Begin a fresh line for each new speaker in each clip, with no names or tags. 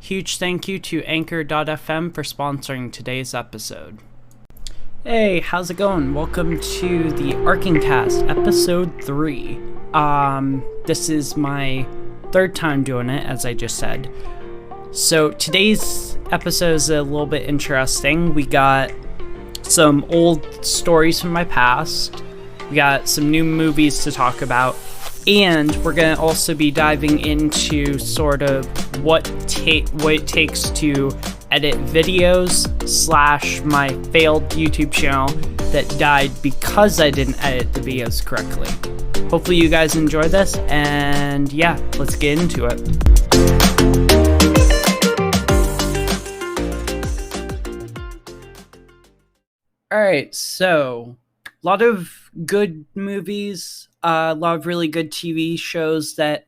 Huge thank you to Anchor.fm for sponsoring today's episode. Hey, how's it going? Welcome to the Arken Cast, episode 3. This is my third time doing it, as I just said. So today's episode is a little bit interesting. We got some old stories from my past. We got some new movies to talk about. And we're going to also be diving into sort of what it takes to edit videos / my failed YouTube channel that died because I didn't edit the videos correctly. Hopefully you guys enjoy this, and yeah, let's get into it. Alright, so a lot of good movies, a lot of really good TV shows that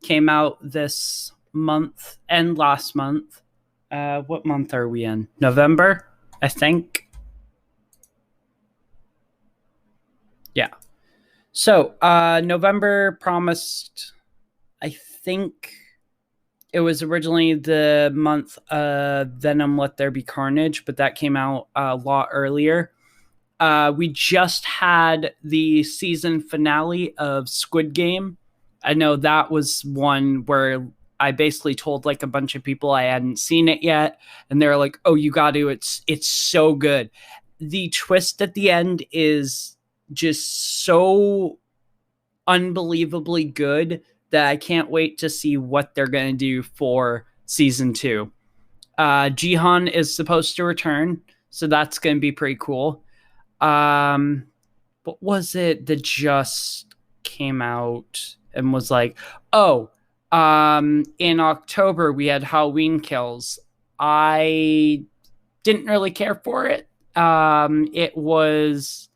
came out this month and last month. What month are we in? November, I think. Yeah. So, November promised, I think it was originally the month of Venom Let There Be Carnage, but that came out a lot earlier. We just had the season finale of Squid Game. I know that was one where I basically told like a bunch of people I hadn't seen it yet, and they're like, "Oh, you got to! It's so good." The twist at the end is just so unbelievably good that I can't wait to see what they're going to do for season 2. Jihan is supposed to return, so that's going to be pretty cool. What was it that just came out and was like, in October we had Halloween Kills. I didn't really care for it. It was...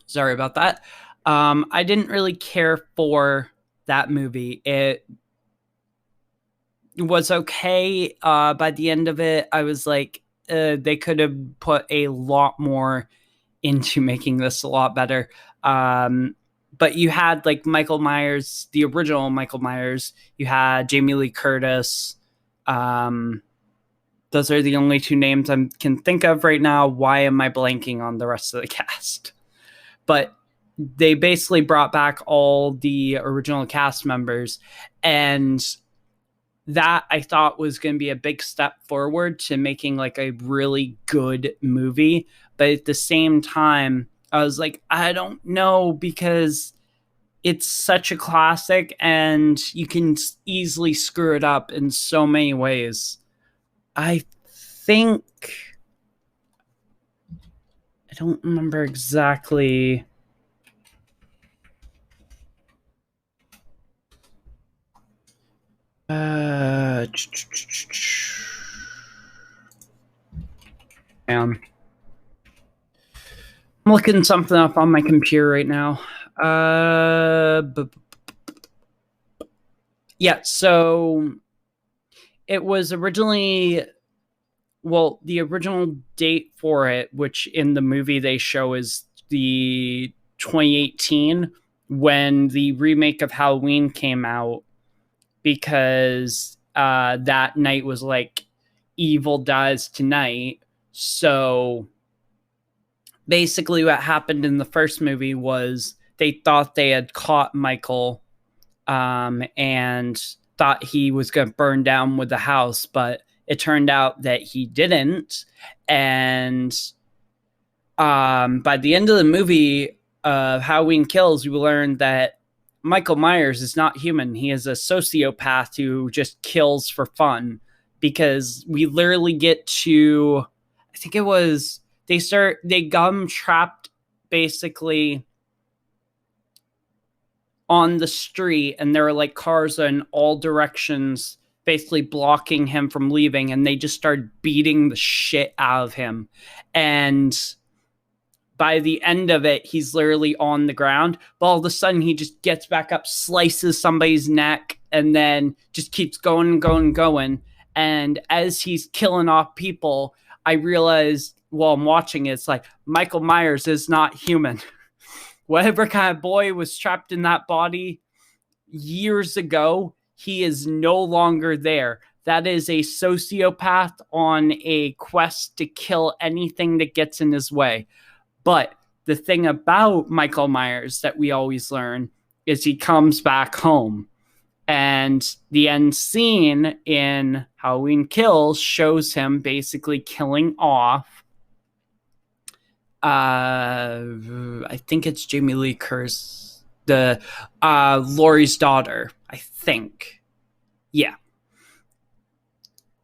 Sorry about that. I didn't really care for that movie. It was okay. By the end of it, I was like, they could have put a lot more into making this a lot better. But you had like Michael Myers, the original Michael Myers. You had Jamie Lee Curtis. Those are the only 2 names I can think of right now. Why am I blanking on the rest of the cast? But they basically brought back all the original cast members, and that I thought was going to be a big step forward to making like a really good movie. But at the same time, I was like, I don't know, because it's such a classic and you can easily screw it up in so many ways. I think... I don't remember exactly... I'm looking something up on my computer right now. Yeah, so it was originally... Well, the original date for it, which in the movie they show is the 2018, when the remake of Halloween came out, because that night was like Evil Dies Tonight. So basically what happened in the first movie was they thought they had caught Michael and thought he was going to burn down with the house, but it turned out that he didn't. And by the end of the movie, Halloween Kills, we learned that Michael Myers is not human. He is a sociopath who just kills for fun, because we literally get to... I think it was... They got him trapped basically on the street, and there were like cars in all directions basically blocking him from leaving, and they just started beating the shit out of him. And by the end of it, he's literally on the ground, but all of a sudden he just gets back up, slices somebody's neck, and then just keeps going. And as he's killing off people, I realized while I'm watching it, it's like, Michael Myers is not human. Whatever kind of boy was trapped in that body years ago, he is no longer there. That is a sociopath on a quest to kill anything that gets in his way. But the thing about Michael Myers that we always learn is he comes back home. And the end scene in Halloween Kills shows him basically killing off, I think it's Jamie Lee Curtis, the Laurie's daughter, I think. Yeah.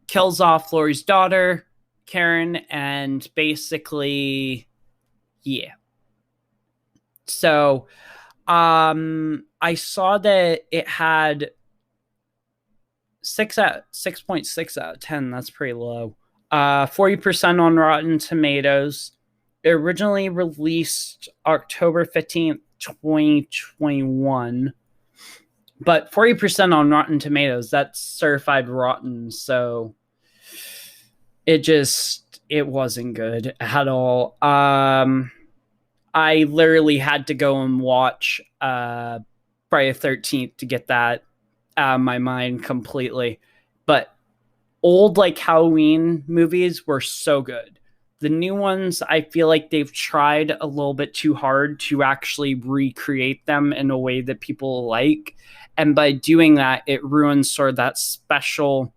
Kills off Laurie's daughter, Karen, and basically, yeah. So, I saw that it had 6.6 out of 10. That's pretty low. 40% on Rotten Tomatoes. It originally released October 15th, 2021. But 40% on Rotten Tomatoes, that's certified rotten. So it wasn't good at all. I literally had to go and watch Friday the 13th to get that out of my mind completely. But old like Halloween movies were so good. The new ones, I feel like they've tried a little bit too hard to actually recreate them in a way that people like. And by doing that, it ruins sort of that special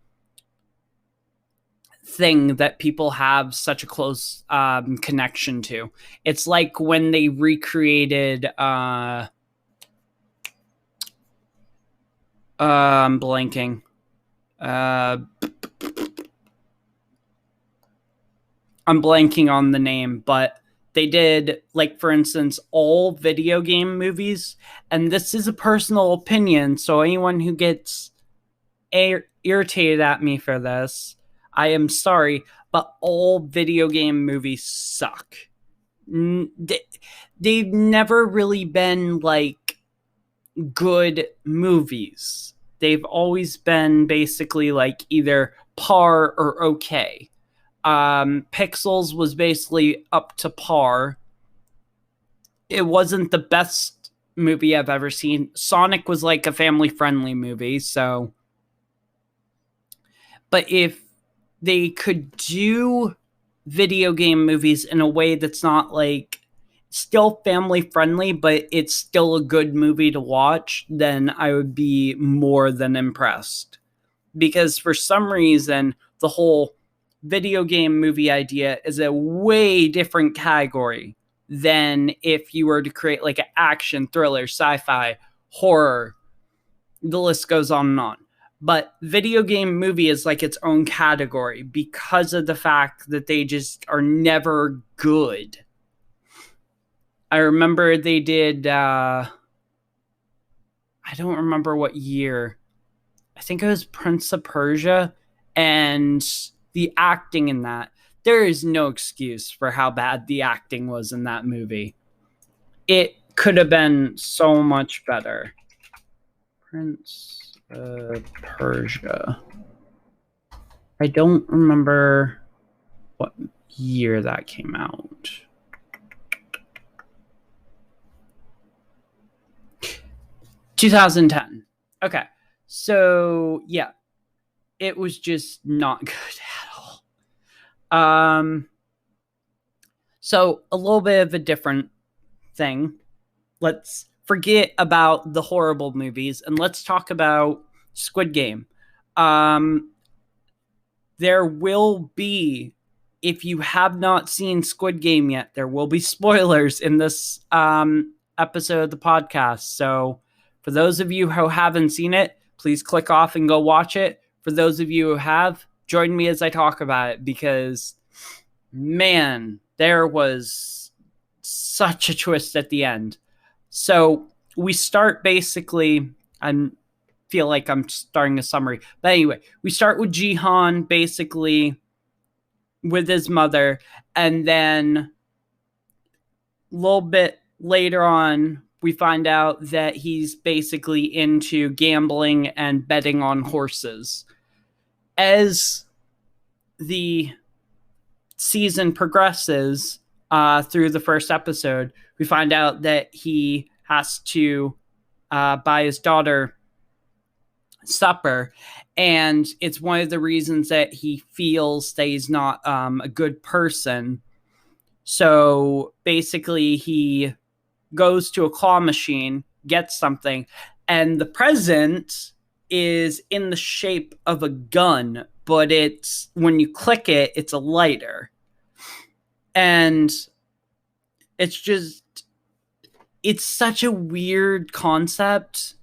thing that people have such a close connection to. It's like when they recreated I'm blanking. I'm blanking on the name, but they did, like, for instance, all video game movies. And this is a personal opinion, so anyone who gets irritated at me for this, I am sorry, but all video game movies suck. They've never really been, like, good movies. They've always been basically, like, either par or okay. Pixels was basically up to par. It wasn't the best movie I've ever seen. Sonic was like a family-friendly movie, so. But if they could do video game movies in a way that's not like still family-friendly, but it's still a good movie to watch, then I would be more than impressed. Because for some reason, the whole video game movie idea is a way different category than if you were to create like an action, thriller, sci-fi, horror. The list goes on and on. But video game movie is like its own category because of the fact that they just are never good. I remember they did, I don't remember what year. I think it was Prince of Persia, and the acting in that, there is no excuse for how bad the acting was in that movie. It could have been so much better. Prince of Persia. I don't remember what year that came out. (2010). Okay. So, yeah. It was just not good at all. So a little bit of a different thing. Let's forget about the horrible movies and let's talk about Squid Game. There will be, if you have not seen Squid Game yet, there will be spoilers in this episode of the podcast. So for those of you who haven't seen it, please click off and go watch it. For those of you who have, join me as I talk about it because, man, there was such a twist at the end. So we start basically, I feel like I'm starting a summary. But anyway, we start with Jihan basically with his mother. And then a little bit later on, we find out that he's basically into gambling and betting on horses. As the season progresses through the first episode, we find out that he has to buy his daughter supper, and it's one of the reasons that he feels that he's not a good person. So basically he goes to a claw machine, gets something, and the present is in the shape of a gun, but it's, when you click it, it's a lighter. And it's just, it's such a weird concept.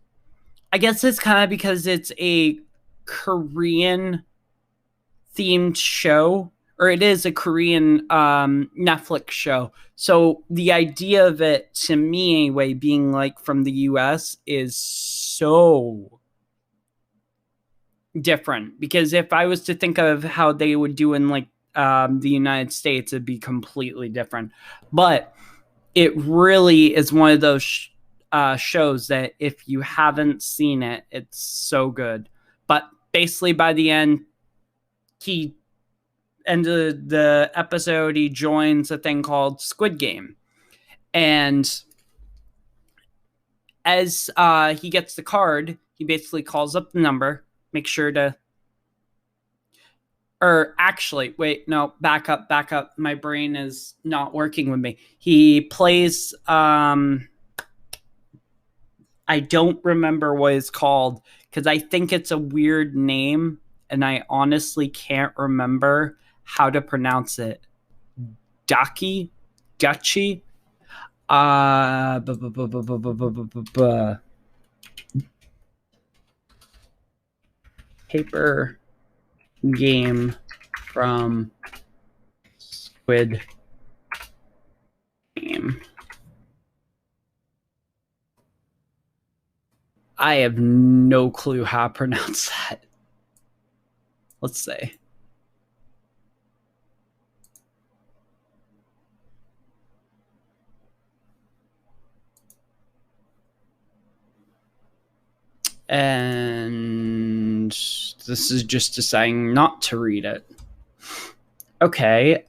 I guess it's kind of because it's a Korean themed show, or it is a Korean Netflix show. So the idea of it, to me anyway, being like from the US is so different. Because if I was to think of how they would do in like the United States, it'd be completely different. But it really is one of those shows that if you haven't seen it, it's so good. But basically by the end of the episode, he joins a thing called Squid Game. And as he gets the card, he basically calls up the number, make sure to, or actually, wait, no, back up. My brain is not working with me. He plays, I don't remember what it's called, because I think it's a weird name, and I honestly can't remember how to pronounce it. Duchy? Paper game from Squid Game. I have no clue how to pronounce that. Let's see. And this is just deciding not to read it. Okay.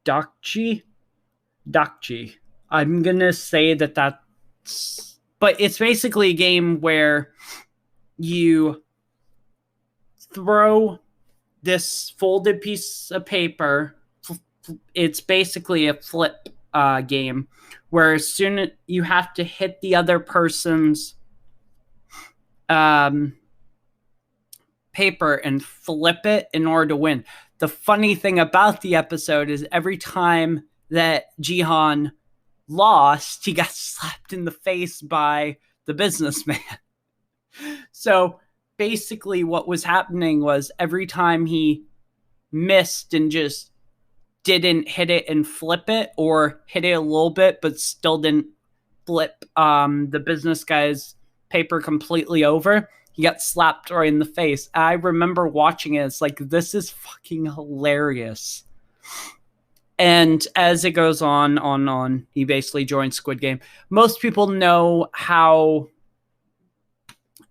Dakji. I'm gonna say that's, but it's basically a game where you throw this folded piece of paper. It's basically a flip game where as soon as you have to hit the other person's paper and flip it in order to win. The funny thing about the episode is every time that Jihan lost, he got slapped in the face by the businessman. So basically what was happening was every time he missed and just didn't hit it and flip it, or hit it a little bit but still didn't flip the business guy's paper completely over, he got slapped right in the face. I remember watching it. It's like, this is fucking hilarious. And as it goes on, he basically joins Squid Game. Most people know how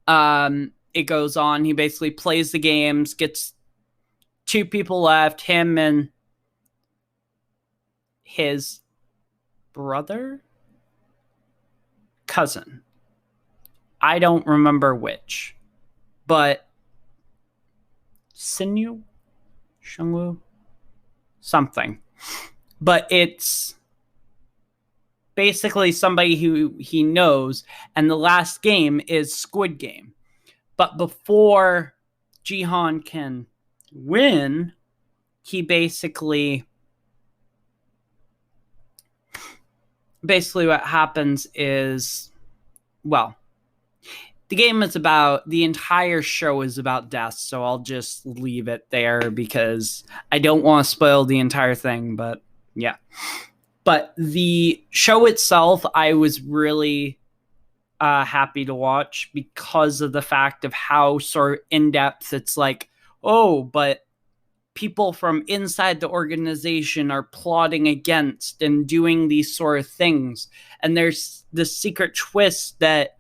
it goes on. He basically plays the games, gets two people left, him and his cousin. I don't remember which, but Shangwu, something. But it's basically somebody who he knows, and the last game is Squid Game. But before Jihan can win, he basically what happens is, well, the entire show is about death, so I'll just leave it there because I don't want to spoil the entire thing, but yeah. But the show itself, I was really happy to watch because of the fact of how sort of in-depth it's like, oh, but people from inside the organization are plotting against and doing these sort of things. And there's the secret twist that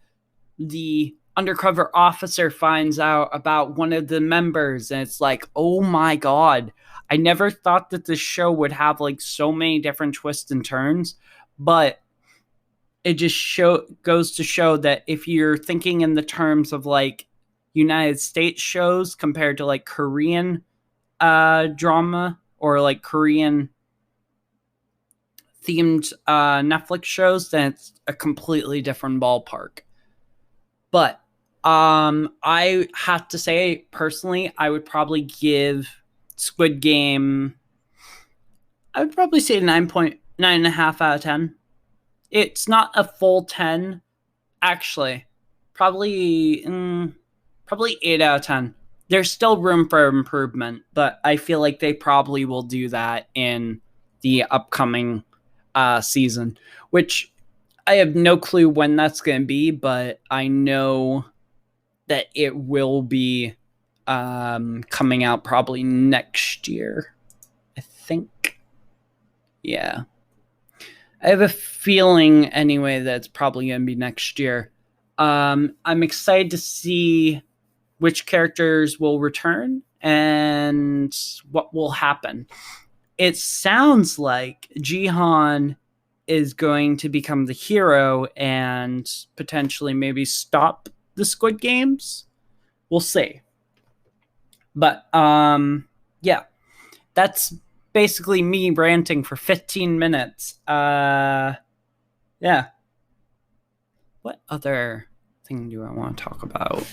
the undercover officer finds out about one of the members, and it's like, oh my god, I never thought that this show would have like so many different twists and turns, but it just goes to show that if you're thinking in the terms of like United States shows compared to like Korean drama or like Korean themed Netflix shows, then it's a completely different ballpark. But I have to say, personally, I would probably give Squid Game, I would probably say 9.5 out of 10. It's not a full 10, actually. Probably 8 out of 10. There's still room for improvement, but I feel like they probably will do that in the upcoming season, which I have no clue when that's going to be, but I know that it will be coming out probably next year, I think. Yeah. I have a feeling anyway that it's probably going to be next year. I'm excited to see which characters will return and what will happen. It sounds like Jihan is going to become the hero and potentially maybe stop the Squid Games. We'll see. But yeah, that's basically me ranting for 15 minutes. Yeah. What other thing do I want to talk about?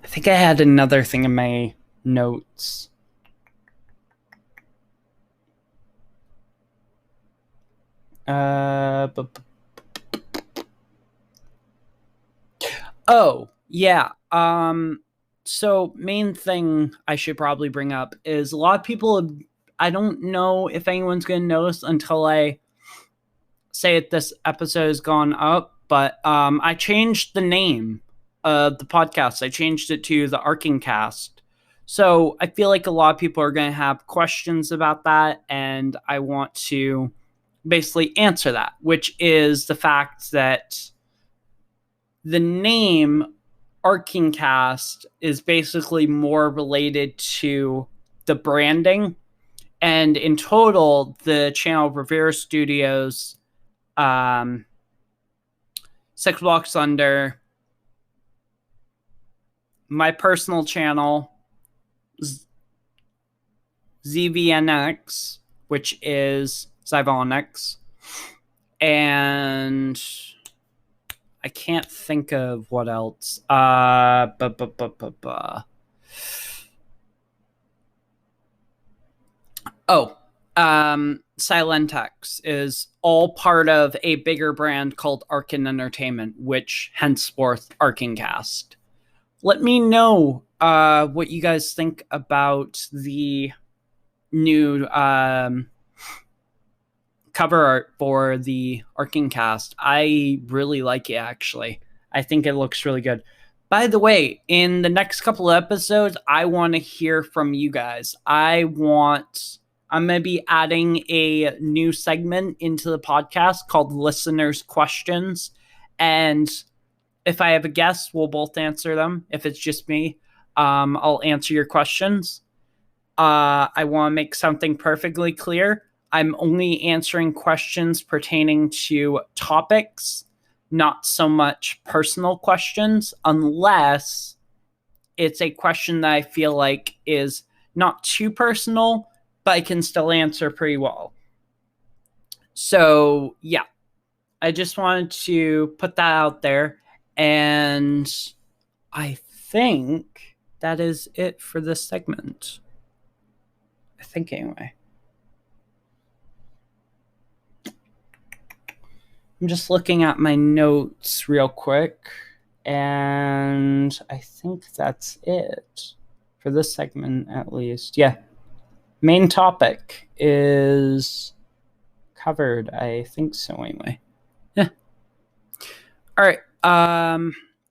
I think I had another thing in my notes. Oh, yeah. So main thing I should probably bring up is a lot of people, I don't know if anyone's going to notice until I say it, this episode has gone up, but I changed the name of the podcast. I changed it to the Arken Cast. So I feel like a lot of people are going to have questions about that, and I want to basically answer that, which is the fact that the name Arken Cast is basically more related to the branding. And in total, the channel Rivera Studios, 6 Blocks Under, my personal channel, ZVNX, which is Zivonix, and I can't think of what else. Silentex is all part of a bigger brand called Arken Entertainment, which henceforth Arken Cast. Let me know what you guys think about the new cover art for the Arken Cast. I really like it, actually. I think it looks really good. By the way, in the next couple of episodes, I want to hear from you guys. I'm going to be adding a new segment into the podcast called Listeners' Questions. And if I have a guest, we'll both answer them. If it's just me, I'll answer your questions. I want to make something perfectly clear. I'm only answering questions pertaining to topics, not so much personal questions, unless it's a question that I feel like is not too personal, but I can still answer pretty well. So, yeah. I just wanted to put that out there, and I think that is it for this segment. I think, anyway. I'm just looking at my notes real quick, and I think that's it for this segment, at least. Yeah. Main topic is covered. I think so, anyway. Yeah. All right.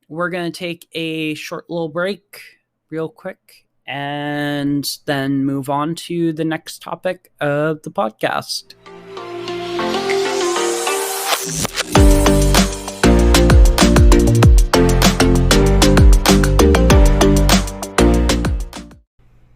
We're going to take a short little break real quick and then move on to the next topic of the podcast.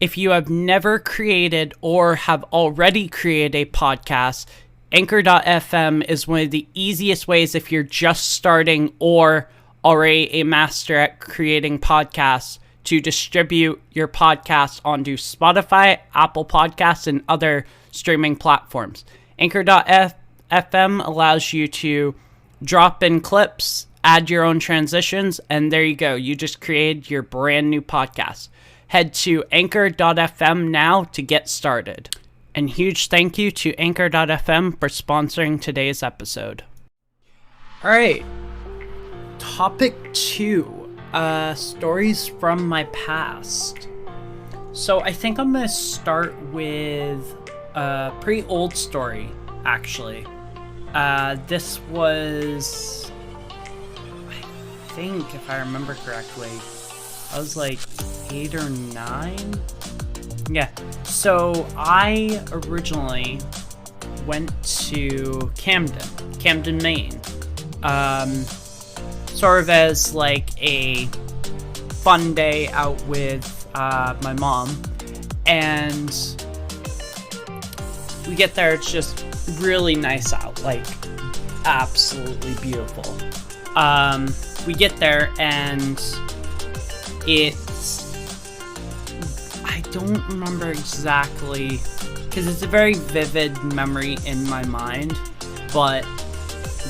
If you have never created or have already created a podcast, Anchor.fm is one of the easiest ways if you're just starting or already a master at creating podcasts to distribute your podcast onto Spotify, Apple Podcasts, and other streaming platforms. Anchor.fm allows you to drop in clips, add your own transitions, and there you go. You just created your brand new podcast. Head to Anchor.fm now to get started. And huge thank you to Anchor.fm for sponsoring today's episode. All right. Topic 2. Stories from my past. So I think I'm going to start with a pretty old story, actually. This was, I think, if I remember correctly, I was like 8 or 9. Yeah, so I originally went to Camden, Maine. Sort of as like a fun day out with my mom. And we get there, it's just really nice out, like absolutely beautiful. We get there and I don't remember exactly, because it's a very vivid memory in my mind, but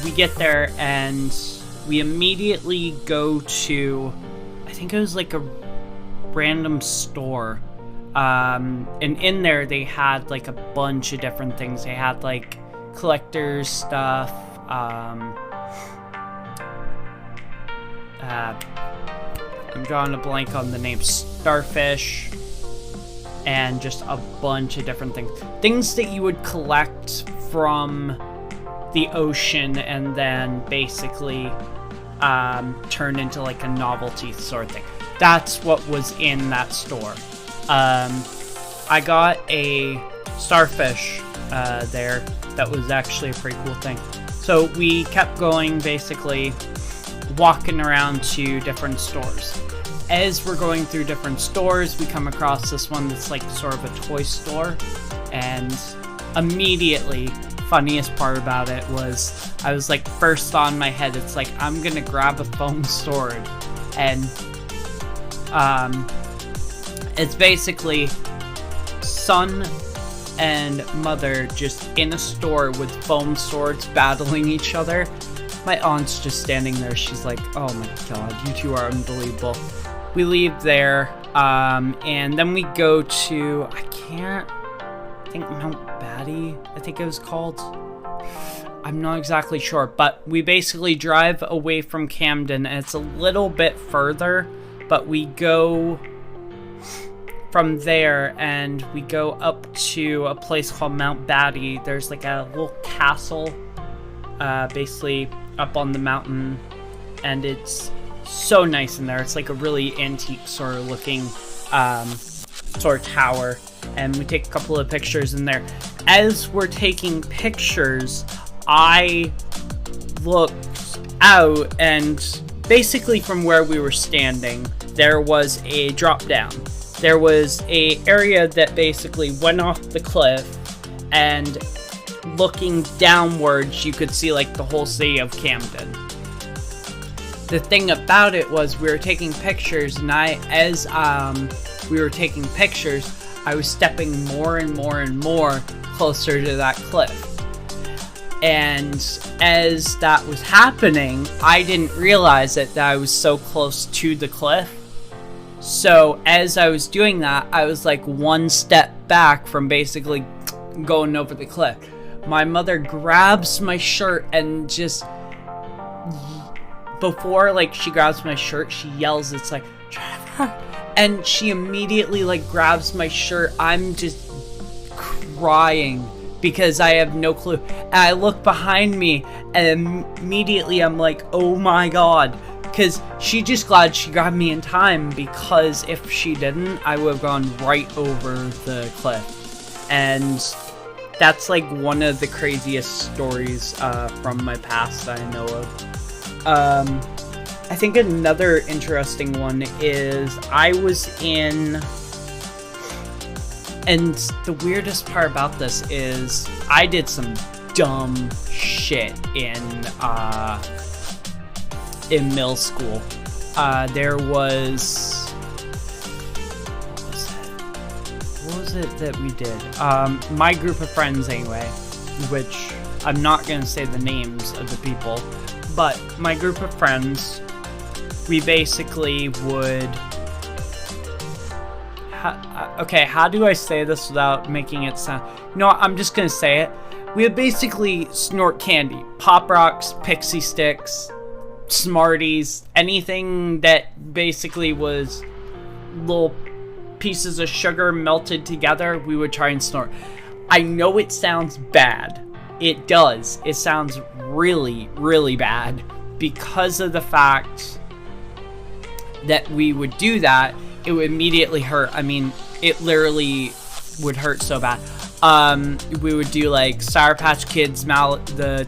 we get there and we immediately go to, I think it was like a random store, and in there they had like a bunch of different things. They had like collector's stuff, I'm drawing a blank on the name, starfish, and just a bunch of different things. Things that you would collect from the ocean and then basically turn into like a novelty sort of thing. That's what was in that store. I got a starfish there. That was actually a pretty cool thing. So we kept going, basically walking around to different stores. As we're going through different stores, we come across this one that's like sort of a toy store, and immediately, funniest part about it was, I was like, first thought in my head, it's like, I'm gonna grab a foam sword, and it's basically son and mother just in a store with foam swords battling each other. My aunt's just standing there. She's like, oh my god, you two are unbelievable. We leave there, and then we go to, I think Mount Batty, I think it was called. I'm not exactly sure, but we basically drive away from Camden, and it's a little bit further, but we go from there, and we go up to a place called Mount Batty. There's like a little castle, basically up on the mountain, and it's so nice in there. It's like a really antique sort of looking sort of tower, and we take a couple of pictures in there. As we're taking pictures, I looked out, and basically from where we were standing, there was a drop down. There was a area that basically went off the cliff, and looking downwards, you could see like the whole city of Camden. The thing about it was, we were taking pictures, and as we were taking pictures, I was stepping more and more and more closer to that cliff. And as that was happening, I didn't realize that I was so close to the cliff. So as I was doing that, I was like one step back from basically going over the cliff. My mother grabs my shirt and just, before like she grabs my shirt, she yells, it's like, Trevor, and she immediately like grabs my shirt. I'm just crying because I have no clue. And I look behind me, and immediately I'm like, oh my god, because she just glad she grabbed me in time, because if she didn't, I would have gone right over the cliff. And that's like one of the craziest stories from my past I know of. I think another interesting one is, I was in And the weirdest part about this is I did some dumb shit in middle school. There was... What was it that we did? My group of friends, anyway, which I'm not going to say the names of the people, but my group of friends, we basically would... Okay, how do I say this without making it sound... You know what, I'm just going to say it. We would basically snort candy. Pop Rocks, Pixie Sticks, Smarties, anything that basically was little pieces of sugar melted together, we would try and snort. I know it sounds bad. It does. It sounds really, really bad because of the fact that we would do that. It would immediately hurt. I mean, it literally would hurt so bad. We would do like Sour Patch Kids, the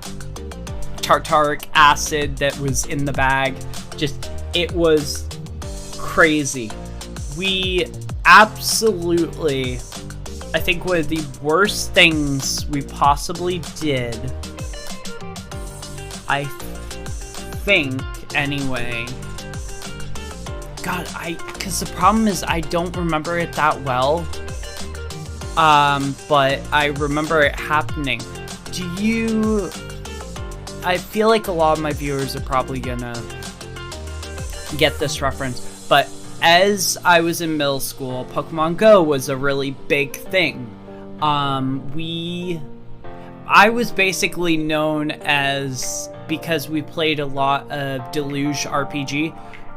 tartaric acid that was in the bag. Just, it was crazy. We absolutely, I think one of the worst things we possibly did, I think anyway, God, because the problem is I don't remember it that well, but I remember it happening. I feel like a lot of my viewers are probably gonna get this reference, but as I was in middle school, Pokemon Go was a really big thing. I was basically known as, because we played a lot of Deluge RPG.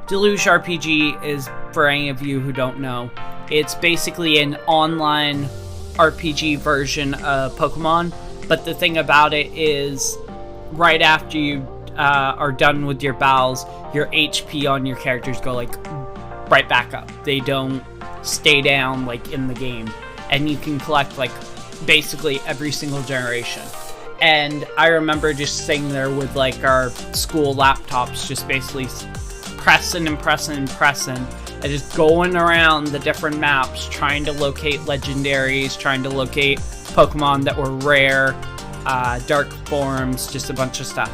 Deluge RPG is, for any of you who don't know, it's basically an online RPG version of Pokemon, but the thing about it is, right after you are done with your battles, your HP on your characters go like right back up. They don't stay down like in the game, and you can collect like basically every single generation. And I remember just sitting there with like our school laptops, just basically pressing and just going around the different maps, trying to locate legendaries, trying to locate Pokemon that were rare, dark forms, just a bunch of stuff.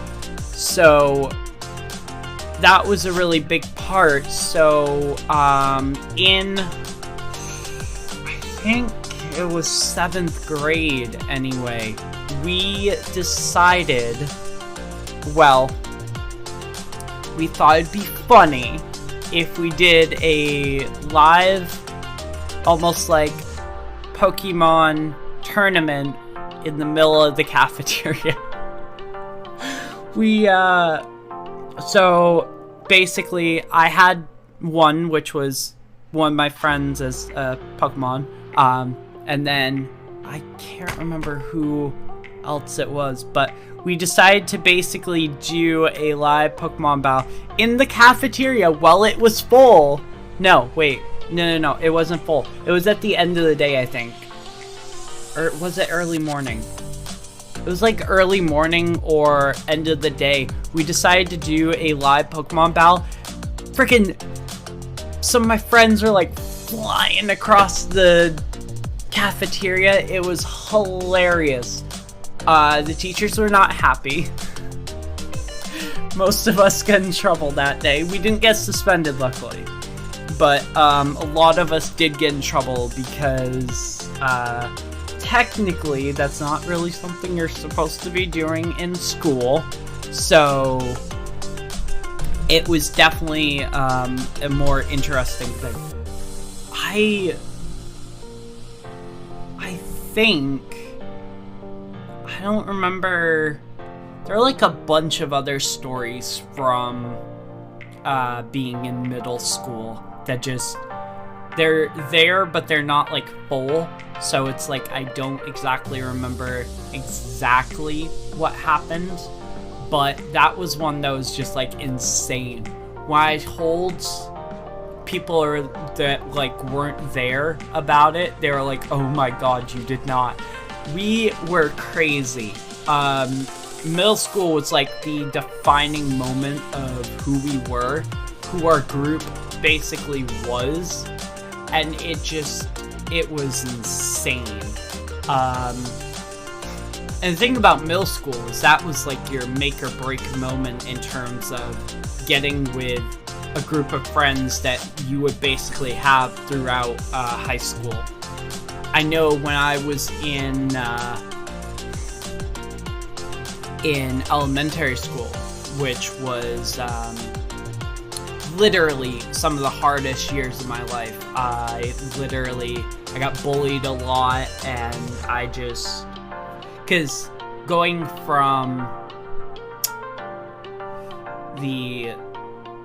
So that was a really big part. So in, I think it was 7th grade anyway, we decided, well, we thought it'd be funny if we did a live, almost like Pokemon tournament in the middle of the cafeteria. So basically I had one, which was one of my friends as Pokemon, and then I can't remember who else it was, but we decided to basically do a live Pokemon battle in the cafeteria while it was full. No, wait. No, it wasn't full. It was at the end of the day, I think. Or was it early morning? It was like early morning or end of the day. We decided to do a live Pokemon battle. Freaking, some of my friends were like flying across the cafeteria. It was hilarious. The teachers were not happy. Most of us got in trouble that day. We didn't get suspended, luckily. But a lot of us did get in trouble because technically that's not really something you're supposed to be doing in school. So it was definitely a more interesting thing. I think, I don't remember, there are like a bunch of other stories from being in middle school that just, they're there but they're not like full, so it's like I don't exactly remember exactly what happened, but that was one that was just like insane. When I told people that like weren't there about it, they were like, oh my god, you did not. We were crazy. Middle school was like the defining moment of who we were, who our group basically was, and it just, it was insane. And the thing about middle school is that was like your make or break moment in terms of getting with a group of friends that you would basically have throughout high school. I know when I was in elementary school, which was literally some of the hardest years of my life. I got bullied a lot, and because going from the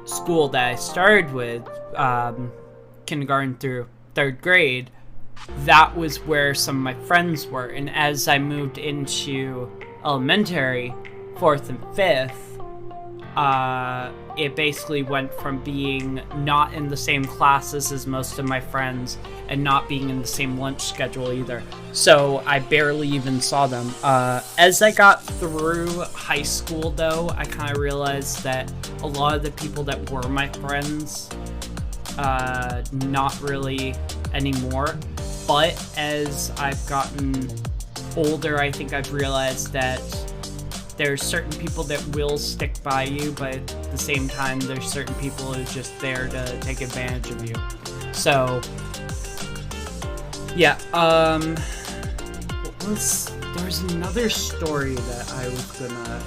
school that I started with, kindergarten through 3rd grade, that was where some of my friends were. And as I moved into elementary, 4th and 5th, it basically went from being not in the same classes as most of my friends and not being in the same lunch schedule either. So I barely even saw them. As I got through high school, though, I kind of realized that a lot of the people that were my friends, not really anymore. But as I've gotten older, I think I've realized that there's certain people that will stick by you, but at the same time, there's certain people who are just there to take advantage of you. So, yeah, there was another story that I was gonna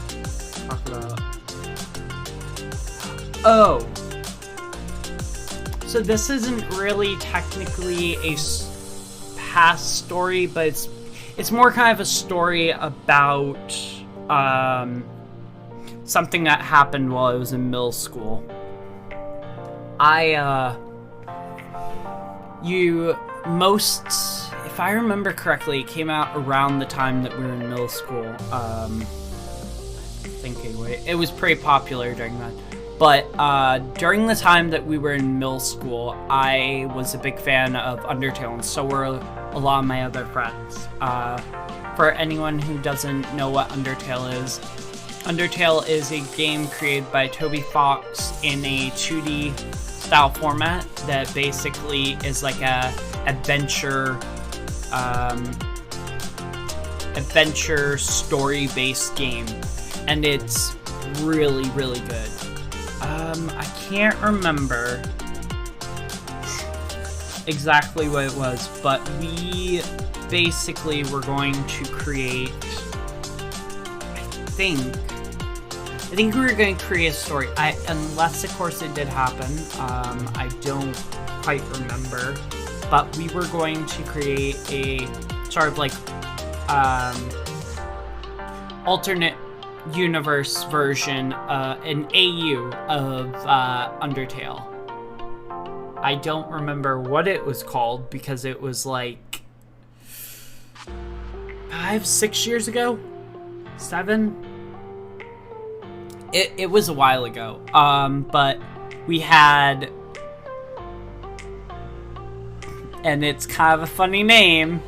talk about. Oh, so this isn't really technically a past story, but it's more kind of a story about something that happened while I was in middle school. If I remember correctly, it came out around the time that we were in middle school. I think anyway, it was pretty popular during that. But during the time that we were in middle school, I was a big fan of Undertale, and so were a lot of my other friends. For anyone who doesn't know what Undertale is a game created by Toby Fox in a 2D style format that basically is like a adventure story-based game, and it's really, really good. I can't remember exactly what it was, but we basically were going to create, I think we were going to create a story, unless of course it did happen. I don't quite remember, but we were going to create a sort of like alternate universe version, an AU of Undertale. I don't remember what it was called because it was like 5-6 years ago, 7. It was a while ago. But we had, and it's kind of a funny name,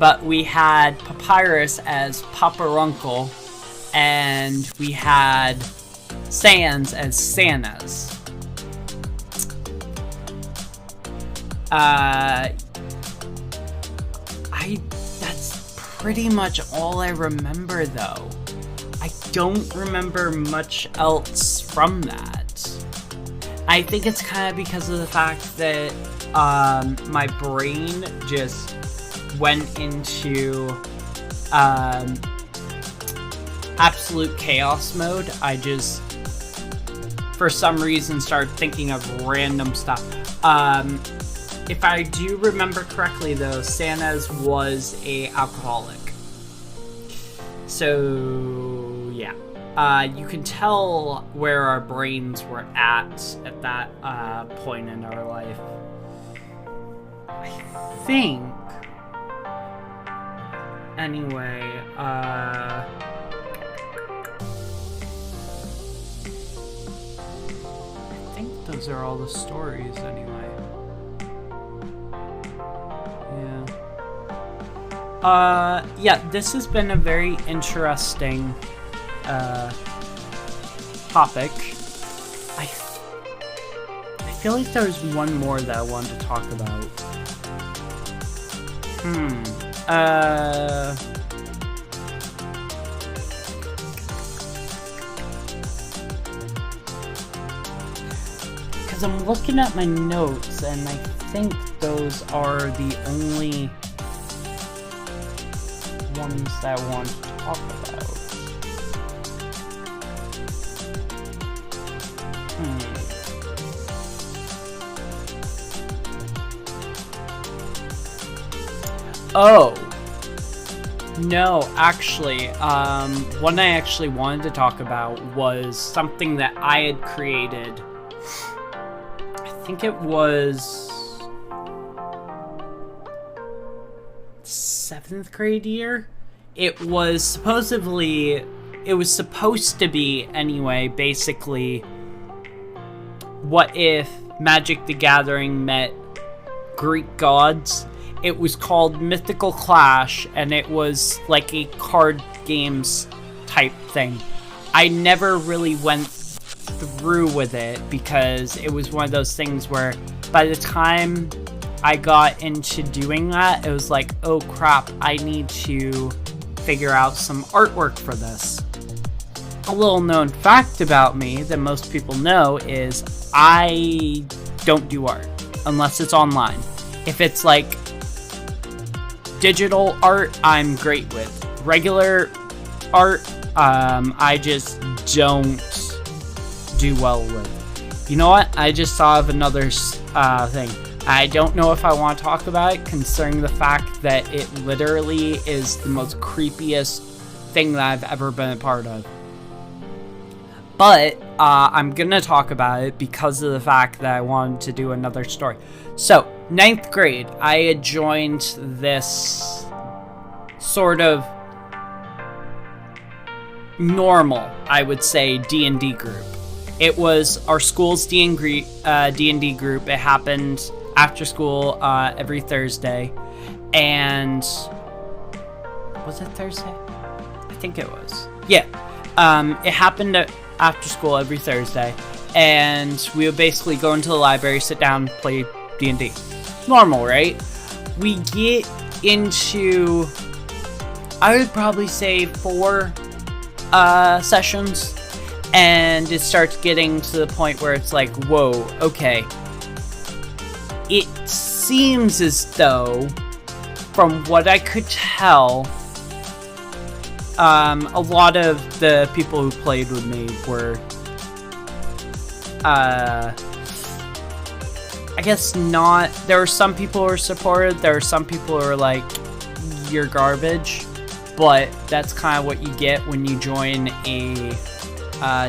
but we had Papyrus as Paparunkle, and we had Sans as Sanas. That's pretty much all I remember, though. I don't remember much else from that. I think it's kind of because of the fact that my brain just went into absolute chaos mode. I just, for some reason, started thinking of random stuff. If I do remember correctly, though, Sanas was a alcoholic. So, yeah. You can tell where our brains were at that point in our life. I think. Anyway, I think those are all the stories, anyway. Yeah, this has been a very interesting topic. I feel like there's one more that I wanted to talk about. Because I'm looking at my notes, and I think those are the only ones that I want to talk about. Oh. No, actually, one I actually wanted to talk about was something that I had created. I think it was 7th grade year. It was supposed to be, anyway, basically, what if Magic the Gathering met Greek gods? It was called Mythical Clash, and it was like a card games type thing. I never really went through with it because it was one of those things where by the time I got into doing that, it was like, oh crap, I need to figure out some artwork for this. A little known fact about me that most people know is I don't do art unless it's online. If it's like digital art, I'm great with. Regular art, I just don't do well with. You know what? I just thought of another thing. I don't know if I want to talk about it, considering the fact that it literally is the most creepiest thing that I've ever been a part of. But I'm gonna talk about it because of the fact that I wanted to do another story. So, 9th grade, I had joined this sort of normal, I would say, D&D group. It was our school's D&D group. It happened after school every Thursday. And was it Thursday? I think it was. Yeah. It happened after school every Thursday. And we would basically go into the library, sit down, play D&D. Normal, right? We get into, I would probably say 4 sessions, and it starts getting to the point where it's like, whoa, okay. It seems as though, from what I could tell, a lot of the people who played with me were I guess not. There were some people who were supportive. There were some people who were like, you're garbage. But that's kind of what you get when you join a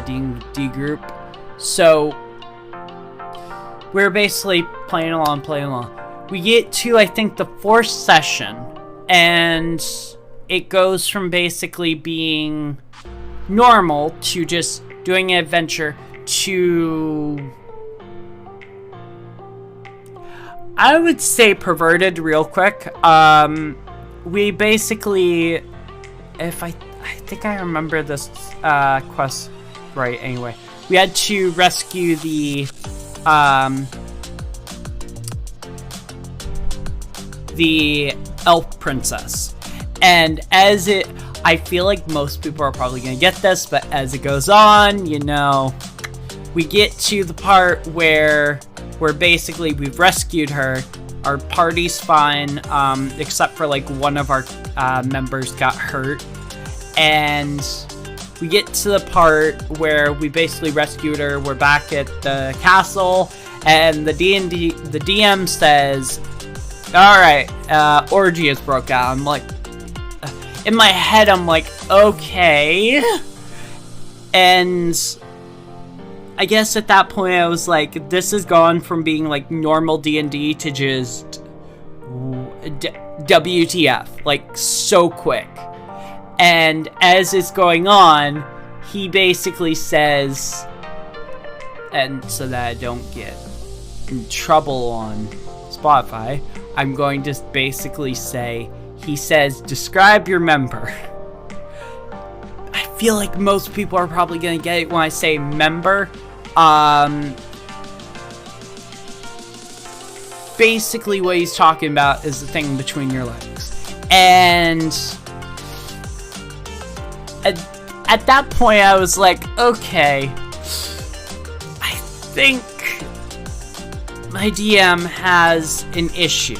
D&D group. So we're basically playing along. We get to, I think, the 4th session. And it goes from basically being normal to just doing an adventure to, I would say, perverted real quick. We basically, if I think I remember this quest right anyway. We had to rescue the elf princess. And as it, I feel like most people are probably going to get this, but as it goes on, you know, we get to the part where basically we've rescued her. Our party's fine, except for like one of our members got hurt. And we get to the part where we basically rescued her. We're back at the castle, and the DM says, all right, orgy has broke out. I'm like, in my head, I'm like, okay. And I guess at that point, I was like, this has gone from being like normal D&D to just WTF, like so quick. And as it's going on, he basically says, and so that I don't get in trouble on Spotify, I'm going to basically say, he says, describe your member. I feel like most people are probably going to get it when I say basically what he's talking about is the thing between your legs. And at that point, I was like, okay, I think my DM has an issue.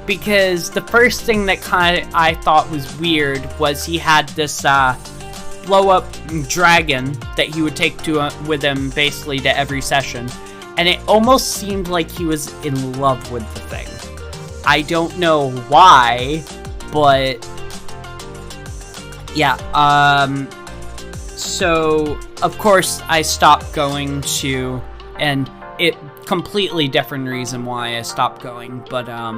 Because the first thing that I thought was weird was he had this blow-up dragon that he would take with him basically to every session. And it almost seemed like he was in love with the thing. I don't know why, but yeah. So, of course, I stopped going to, and it completely different reason why I stopped going, but I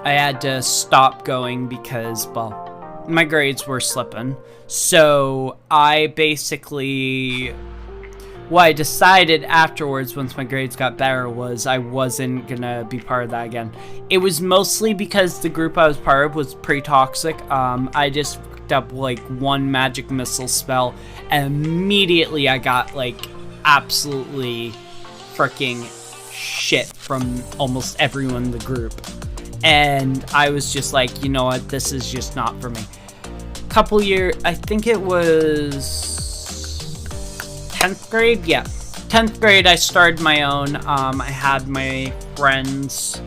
had to stop going because, well, my grades were slipping. So I basically, what I decided afterwards once my grades got better was I wasn't gonna be part of that again. It was mostly because the group I was part of was pretty toxic. I just picked up like one magic missile spell and immediately I got like absolutely freaking shit from almost everyone in the group. And I was just like, you know what, this is just not for me. Couple years, I think it was 10th grade? Yeah. 10th grade, I started my own. I had my friends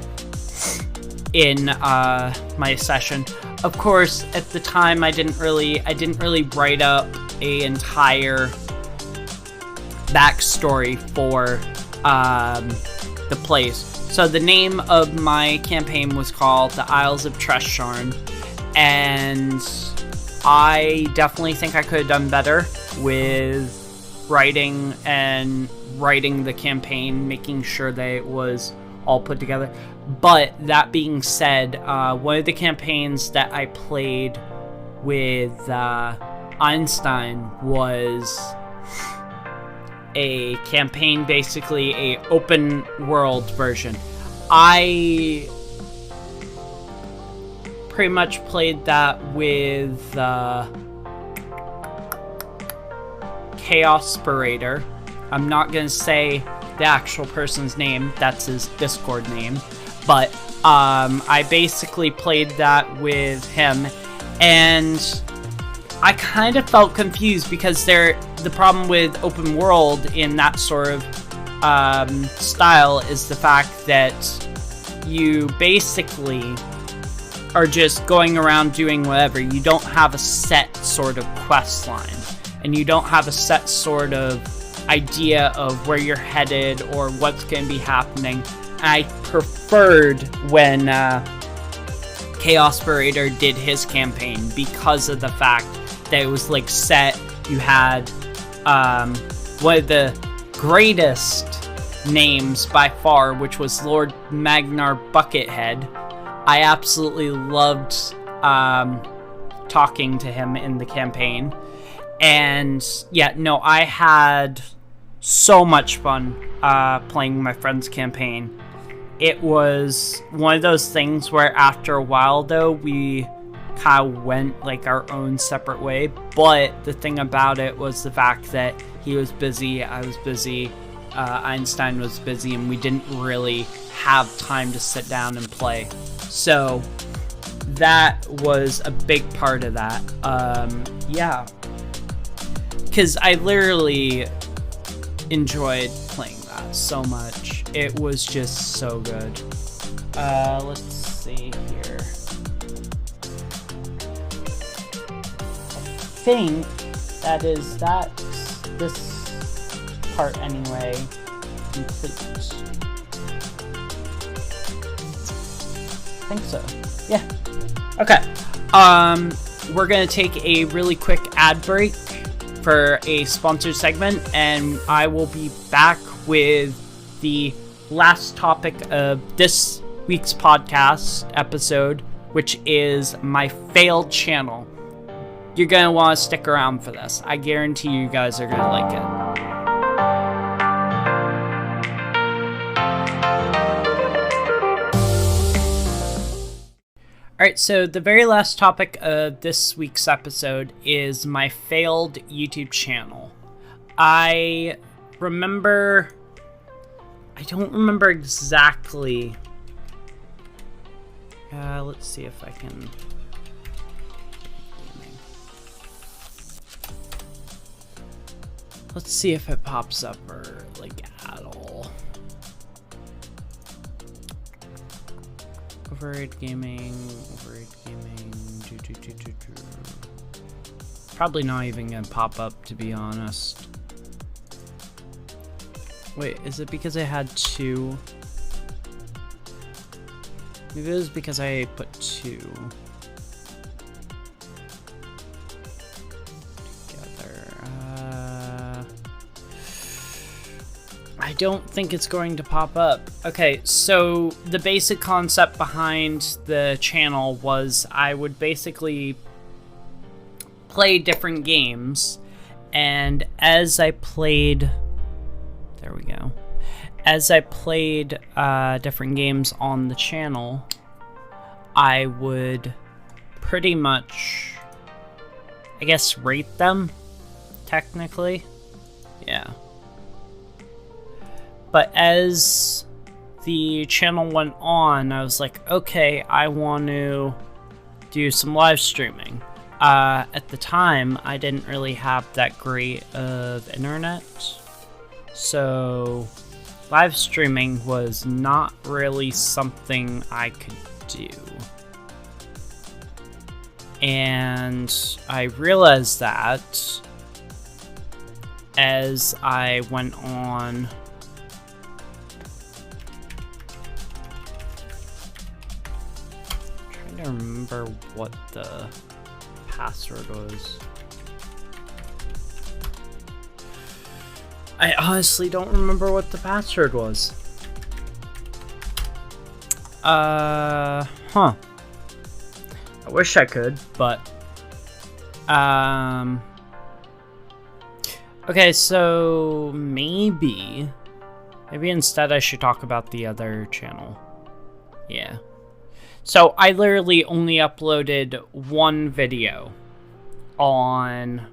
in my session. Of course, at the time, I didn't really write up a entire backstory for the place. So the name of my campaign was called The Isles of Tresharn, and I definitely think I could have done better with writing the campaign, making sure that it was all put together. But that being said, one of the campaigns that I played with Einstein was a campaign, basically a open world version. I pretty much played that with Chaosperator. I'm not gonna say the actual person's name, that's his Discord name, but I basically played that with him, and I kind of felt confused because the problem with open world in that sort of style is the fact that you basically are just going around doing whatever. You don't have a set sort of quest line, and you don't have a set sort of idea of where you're headed or what's going to be happening. I preferred when Chaosperator did his campaign because of the fact that it was like set. You had one of the greatest names by far, which was Lord Magnar Buckethead. I absolutely loved talking to him in the campaign. And yeah, no, I had so much fun playing my friend's campaign. It was one of those things where after a while, though, we kind of went like our own separate way. But the thing about it was the fact that he was busy, I was busy, Einstein was busy, and we didn't really have time to sit down and play. So that was a big part of that. Yeah. Because I literally enjoyed playing that so much. It was just so good. Let's see here. I think that is this part anyway complete. I think so. Yeah. Okay. We're gonna take a really quick ad break for a sponsored segment, and I will be back with the last topic of this week's podcast episode, which is my failed channel. You're gonna want to stick around for this. I guarantee you guys are gonna like it. Alright, so the very last topic of this week's episode is my failed YouTube channel. I don't remember exactly Let's see if I can... Let's see if it pops up or, like, at all. Overrated gaming, Probably not even gonna pop up, to be honest. Wait, is it because I had 2? Maybe it was because I put 2 together. I don't think it's going to pop up. Okay, so the basic concept behind the channel was I would basically play different games, and as I played... There we go. As I played different games on the channel, I would pretty much, I guess, rate them, technically. Yeah. But as the channel went on, I was like, okay, I want to do some live streaming. At the time, I didn't really have that great of internet, so live streaming was not really something I could do. And I realized that as I went on. I'm trying to remember what the password was. I honestly don't remember what the password was. Huh. I wish I could, but... Okay, so maybe instead I should talk about the other channel. Yeah. So I literally only uploaded one video on...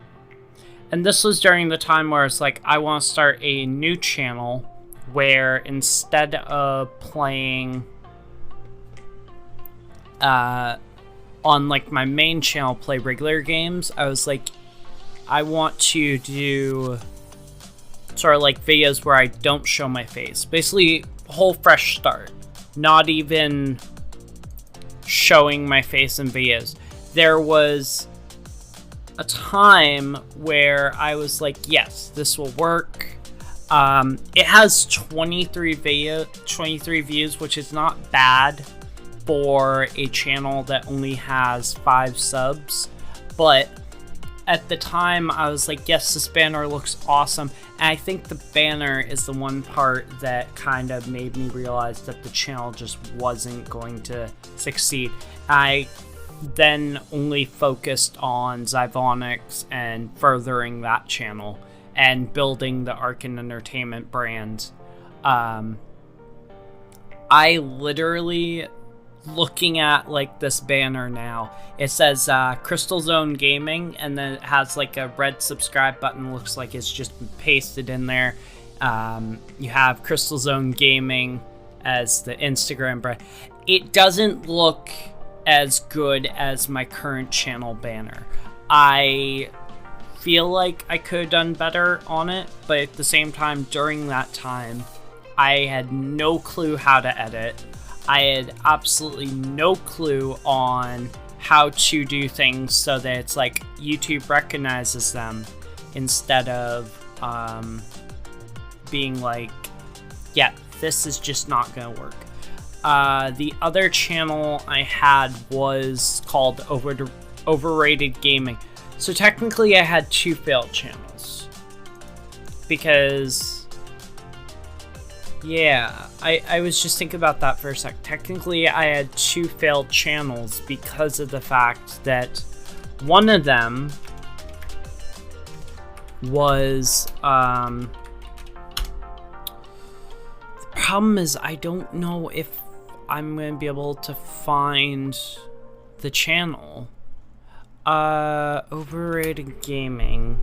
And this was during the time where it's like, I want to start a new channel where instead of playing on like my main channel, play regular games, I was like, I want to do sort of like videos where I don't show my face. Basically, a whole fresh start. Not even showing my face in videos. There was a time where I was like, yes, this will work. It has 23 views, which is not bad for a channel that only has 5 subs. But at the time, I was like, yes, this banner looks awesome. And I think the banner is the one part that kind of made me realize that the channel just wasn't going to succeed. I then only focused on Zyvonics and furthering that channel and building the Arken Entertainment brand. I literally, looking at like this banner now, it says Crystal Zone Gaming, and then it has like a red subscribe button. Looks like it's just pasted in there. You have Crystal Zone Gaming as the Instagram brand. It doesn't look as good as my current channel banner. I feel like I could have done better on it, but at the same time, during that time, I had no clue how to edit. I had absolutely no clue on how to do things so that it's like YouTube recognizes them instead of being like, yeah, this is just not gonna work. The other channel I had was called Overrated Gaming. So technically I had 2 failed channels. Because, yeah, I was just thinking about that for a sec. Technically I had 2 failed channels because of the fact that one of them was, the problem is I don't know if I'm going to be able to find the channel. Overrated Gaming.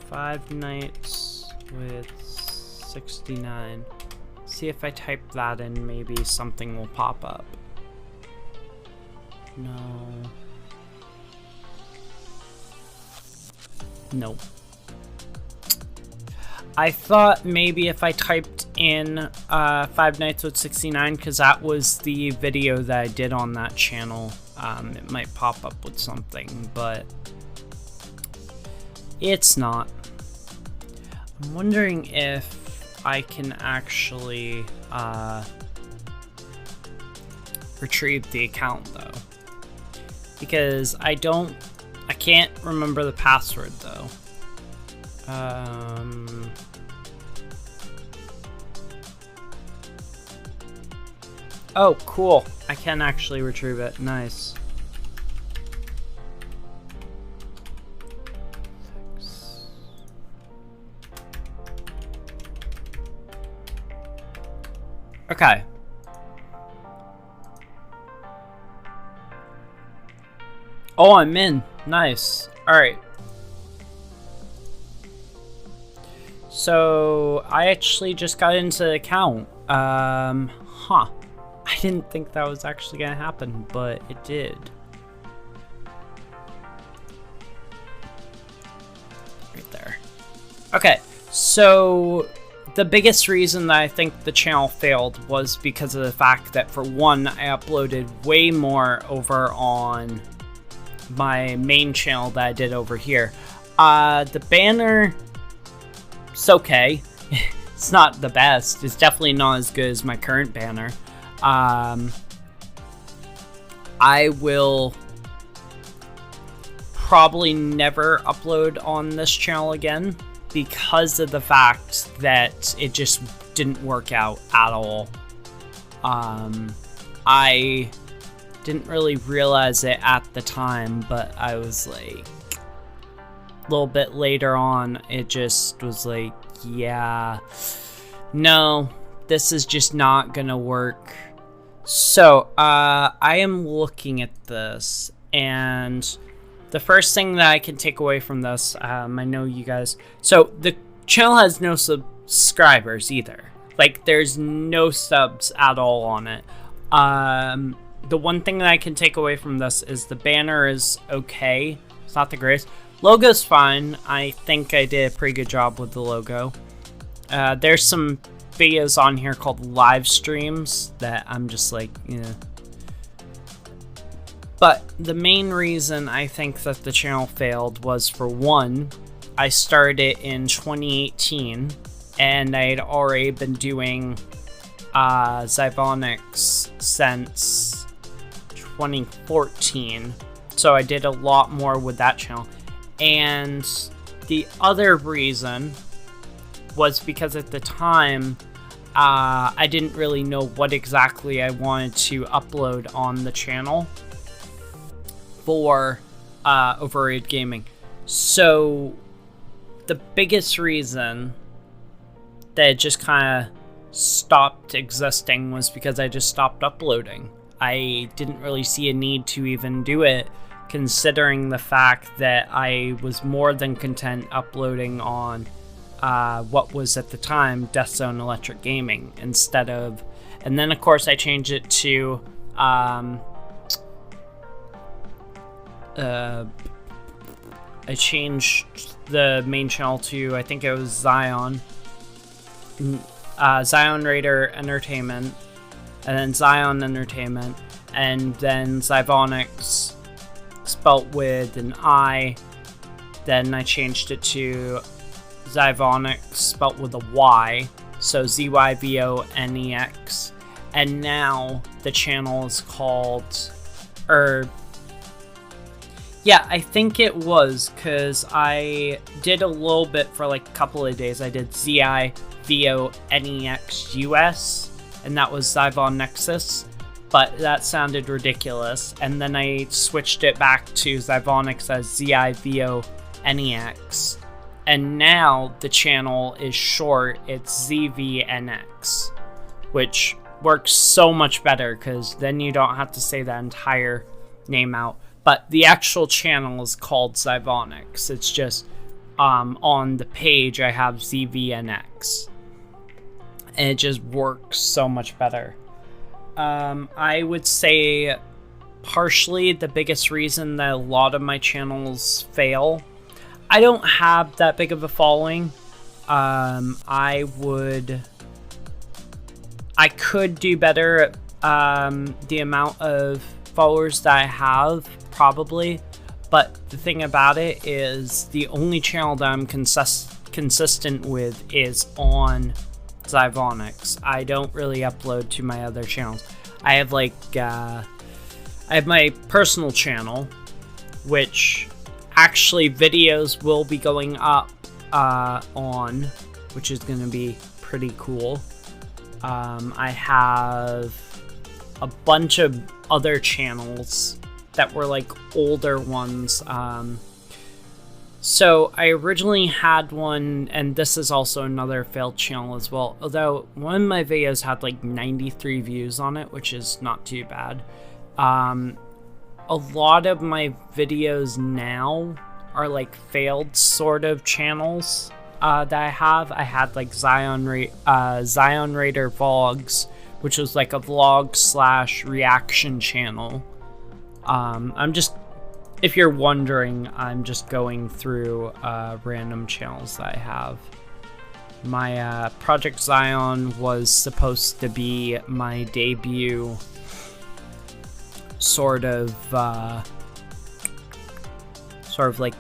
5 nights with 69 See if I type that in, maybe something will pop up. No. Nope. I thought maybe if I typed in Five Nights with 69, because that was the video that I did on that channel, it might pop up with something, but it's not. I'm wondering if I can actually retrieve the account though, because I can't remember the password though. Oh, cool. I can actually retrieve it. Nice. Okay. Oh, I'm in. Nice. Alright. So, I actually just got into the account. Huh. I didn't think that was actually gonna happen, but it did. Right there. Okay, so the biggest reason that I think the channel failed was because of the fact that, for one, I uploaded way more over on my main channel that I did over here. The banner, it's okay. It's not the best. It's definitely not as good as my current banner. I will probably never upload on this channel again because of the fact that it just didn't work out at all. I didn't really realize it at the time, but I was like, a little bit later on, it just was like, yeah, no, this is just not gonna work. So, I am looking at this, and the first thing that I can take away from this, I know you guys, so the channel has no subscribers either. Like, there's no subs at all on it. The one thing that I can take away from this is the banner is okay. It's not the greatest. Logo's fine. I think I did a pretty good job with the logo. There's some videos on here called live streams that I'm just like, yeah. But the main reason I think that the channel failed was, for one, I started it in 2018, and I had already been doing Zybonics since 2014, so I did a lot more with that channel. And the other reason was because at the time, I didn't really know what exactly I wanted to upload on the channel for Overrated Gaming. So the biggest reason that it just kind of stopped existing was because I just stopped uploading. I didn't really see a need to even do it, considering the fact that I was more than content uploading on what was at the time Death Zone Electric Gaming instead of, and then of course I changed it to I changed the main channel to, I think it was Zion Raider Entertainment, and then Zion Entertainment, and then Zybonics spelt with an I. Then I changed it to Zybonics spelt with a Y, so Zyvonex, and now the channel is called, yeah, I think it was, because I did a little bit for like a couple of days. I did Zyvonex US, and that was Zybonexus, but that sounded ridiculous. And then I switched it back to Zybonics as Zyvonex, and now the channel is short. It's ZVNX, which works so much better because then you don't have to say that entire name out. But the actual channel is called Zybonics. It's just on the page I have ZVNX. and it just works so much better. I would say partially the biggest reason that a lot of my channels fail, I don't have that big of a following. I could do better at the amount of followers that I have, probably. But the thing about it is the only channel that I'm consistent with is on Xyvonix. I don't really upload to my other channels. I have like, I have my personal channel, which actually videos will be going up on, which is going to be pretty cool. I have a bunch of other channels that were like older ones. So I originally had one, and this is also another failed channel as well, although one of my videos had like 93 views on it, which is not too bad. A lot of my videos now are like failed sort of channels that I have. I had like Zion Raider Vlogs, which was like a vlog / reaction channel. I'm just, if you're wondering, I'm just going through random channels that I have. My Project Zion was supposed to be my debut sort of like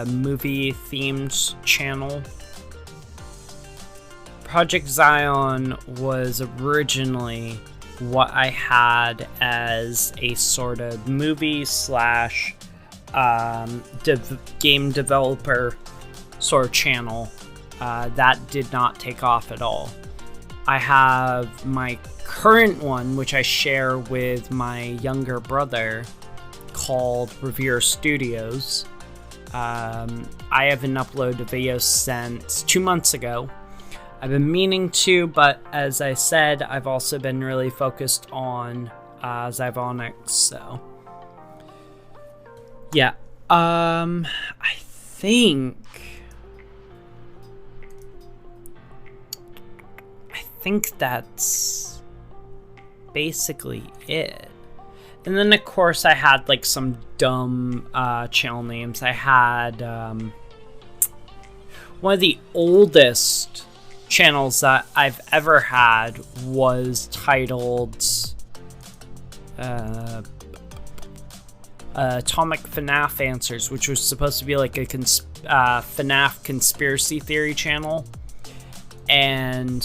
movie themed channel. Project Zion was originally what I had as a sort of movie / game developer sort of channel. That did not take off at all. I have my current one, which I share with my younger brother, called Revere Studios. I haven't uploaded a video since 2 months ago. I've been meaning to, but as I said, I've also been really focused on Xyvonix, so yeah. I think that's basically it. And then of course I had like some dumb channel names. I had one of the oldest channels that I've ever had was titled Atomic FNAF Answers, which was supposed to be like a FNAF conspiracy theory channel. And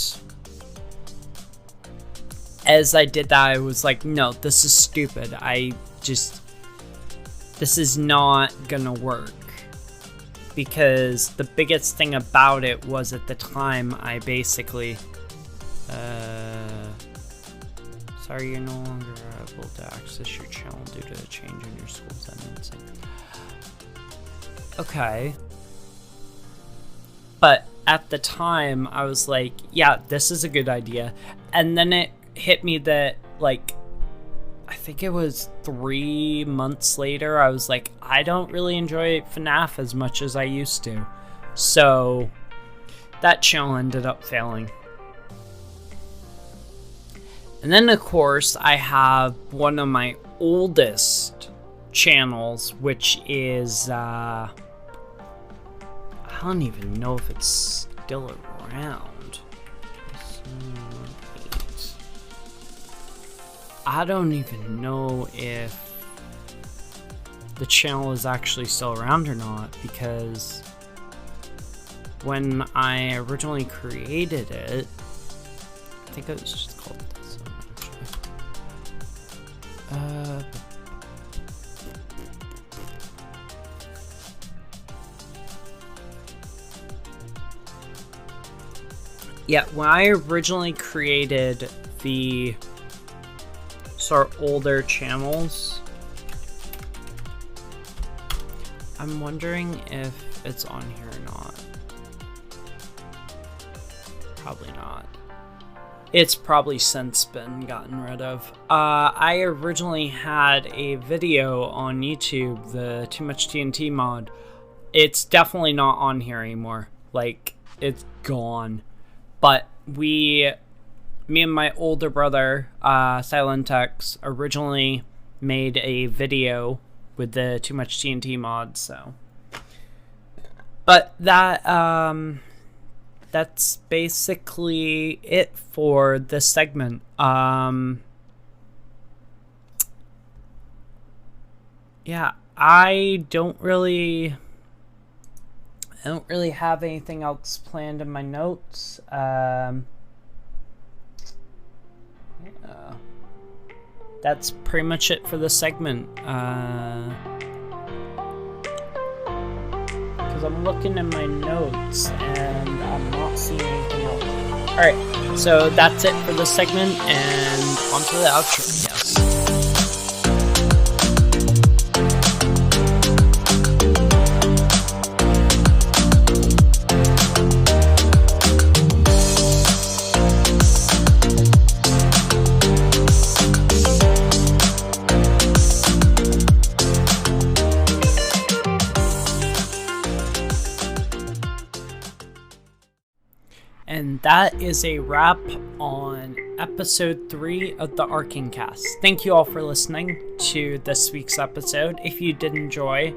as I did that, I was like, no, this is stupid. This is not gonna work. Because the biggest thing about it was at the time, I basically, sorry, you're no longer able to access your channel due to a change in your school's admin. Okay. But at the time, I was like, yeah, this is a good idea. And then it hit me that, like, I think it was 3 months later, I was like, I don't really enjoy FNAF as much as I used to. So that channel ended up failing. And then of course I have one of my oldest channels, which is I don't even know if it's still around. I don't even know if the channel is actually still around or not, because when I originally created it, I think it was just called this one, actually. Yeah, when I originally created the sort of older channels, I'm wondering if it's on here or not. Probably not. It's probably since been gotten rid of. I originally had a video on YouTube, the Too Much TNT mod. It's definitely not on here anymore. Like, it's gone. But me and my older brother, Silentex, originally made a video with the Too Much TNT mod, so. But that's basically it for this segment. Yeah, I don't really have anything else planned in my notes. That's pretty much it for the segment. Because I'm looking in my notes and I'm not seeing anything else. Alright, so that's it for the segment, and on to the outro, yes. And that is a wrap on episode 3 of the Arken Cast. Thank you all for listening to this week's episode. If you did enjoy,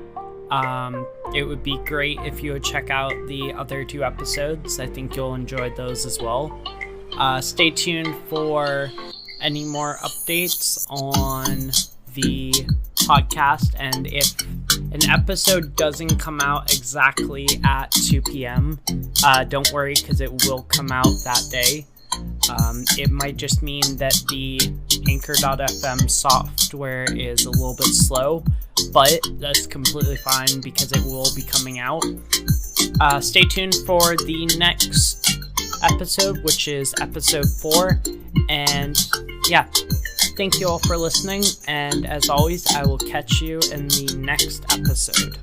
it would be great if you would check out the other 2 episodes. I think you'll enjoy those as well. Stay tuned for any more updates on the podcast, and if an episode doesn't come out exactly at 2 p.m., don't worry, because it will come out that day. It might just mean that the Anchor.fm software is a little bit slow, but that's completely fine because it will be coming out. Stay tuned for the next episode, which is episode 4, and yeah, thank you all for listening, and as always, I will catch you in the next episode.